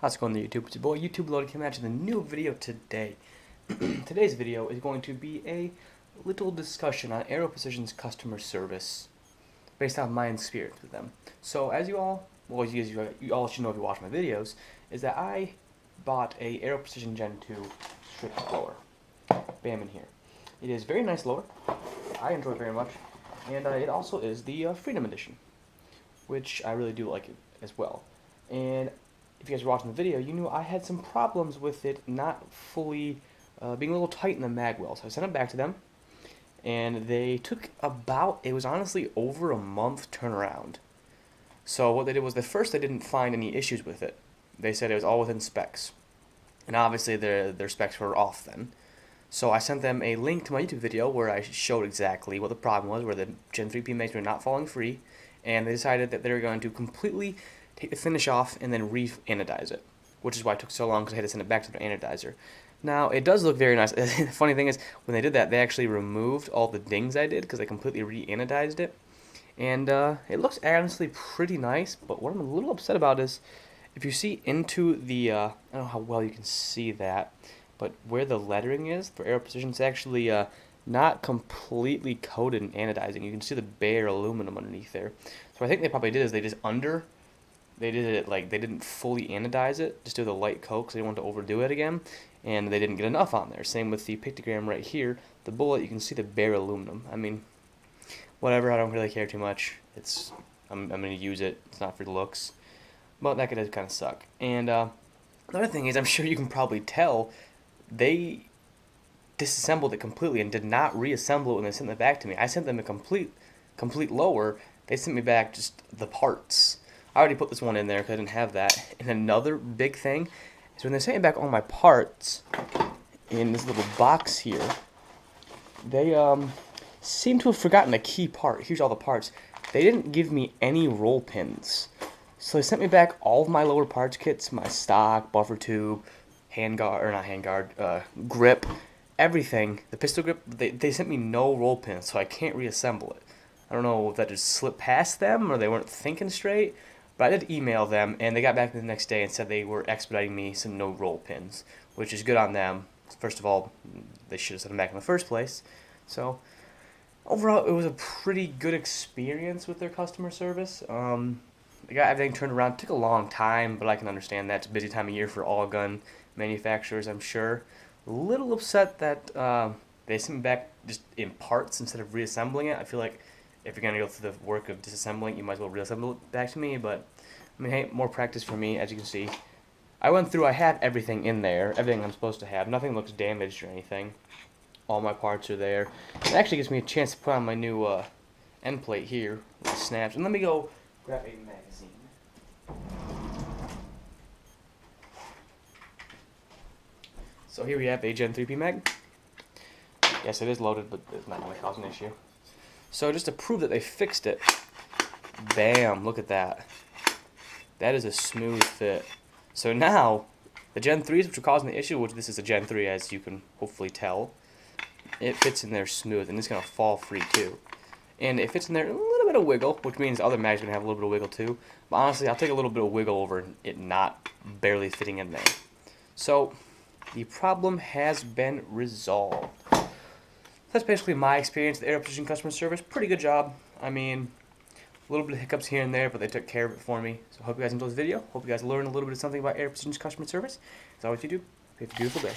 How's it going there, YouTube? It's your boy YouTube Loaded coming at you with a new video today. Today's video is going to be a little discussion on Aero Previsions customer service based on my experience with them. So as you all should know if you watch my videos, is that I bought a Aero Precision Gen 2 strip blower. Bam in here. It is a very nice blower. I enjoy it very much. And it also is the Freedom Edition, which I really do like it as well. And if you guys were watching the video, you knew I had some problems with it not fully being a little tight in the mag well. So I sent it back to them, and they took it was honestly over a month turnaround. So what they did was, at first they didn't find any issues with it. They said it was all within specs. And obviously their specs were off then. So I sent them a link to my YouTube video where I showed exactly what the problem was, where the Gen 3 PMAs were not falling free, and they decided that they were going to completely take the finish off and then re-anodize it, which is why it took so long, because I had to send it back to the anodizer. Now, it does look very nice. The funny thing is, when they did that, they actually removed all the dings I did, because they completely re-anodized it. And it looks honestly pretty nice, but what I'm a little upset about is, if you see into the, I don't know how well you can see that, but where the lettering is for Aero Precision, it's actually not completely coated in anodizing. You can see the bare aluminum underneath there. So I think they probably did is they did it like they didn't fully anodize it, just do the light coat because they wanted to overdo it again, and they didn't get enough on there. Same with the pictogram right here, the bullet, you can see the bare aluminum. I mean, whatever, I don't really care too much. I'm going to use it, it's not for the looks, but that could kind of suck. And another thing is, I'm sure you can probably tell, they disassembled it completely and did not reassemble it when they sent it back to me. I sent them a complete lower, they sent me back just the parts. I already put this one in there because I didn't have that. And another big thing is when they sent me back all my parts in this little box here, they seem to have forgotten a key part. Here's all the parts. They didn't give me any roll pins. So they sent me back all of my lower parts kits, my stock, buffer tube, grip, everything. The pistol grip, they sent me no roll pins, so I can't reassemble it. I don't know if that just slipped past them or they weren't thinking straight. But I did email them, and they got back the next day and said they were expediting me some no roll pins, which is good on them. First of all, they should have sent them back in the first place. So overall, it was a pretty good experience with their customer service. They got everything turned around. It took a long time, but I can understand that. It's a busy time of year for all gun manufacturers, I'm sure. A little upset that they sent me back just in parts instead of reassembling it. I feel like if you're going to go through the work of disassembling, you might as well reassemble it back to me, but, I mean, hey, more practice for me, as you can see. I have everything in there, everything I'm supposed to have. Nothing looks damaged or anything. All my parts are there. It actually gives me a chance to put on my new end plate here, with the snaps. And let me go grab a magazine. So here we have a Gen 3P mag. Yes, it is loaded, but it's not going to cause an issue. So just to prove that they fixed it, bam, look at that. That is a smooth fit. So now, the Gen 3s, which are causing the issue, which this is a Gen 3 as you can hopefully tell, it fits in there smooth, and it's going to fall free too. And it fits in there a little bit of wiggle, which means other mags are going to have a little bit of wiggle too. But honestly, I'll take a little bit of wiggle over it not barely fitting in there. So, the problem has been resolved. That's basically my experience with Aero Precision customer service. Pretty good job. I mean, a little bit of hiccups here and there, but they took care of it for me. So I hope you guys enjoyed this video. Hope you guys learned a little bit of something about Aero Precision's customer service. As always, you do. Have a beautiful day.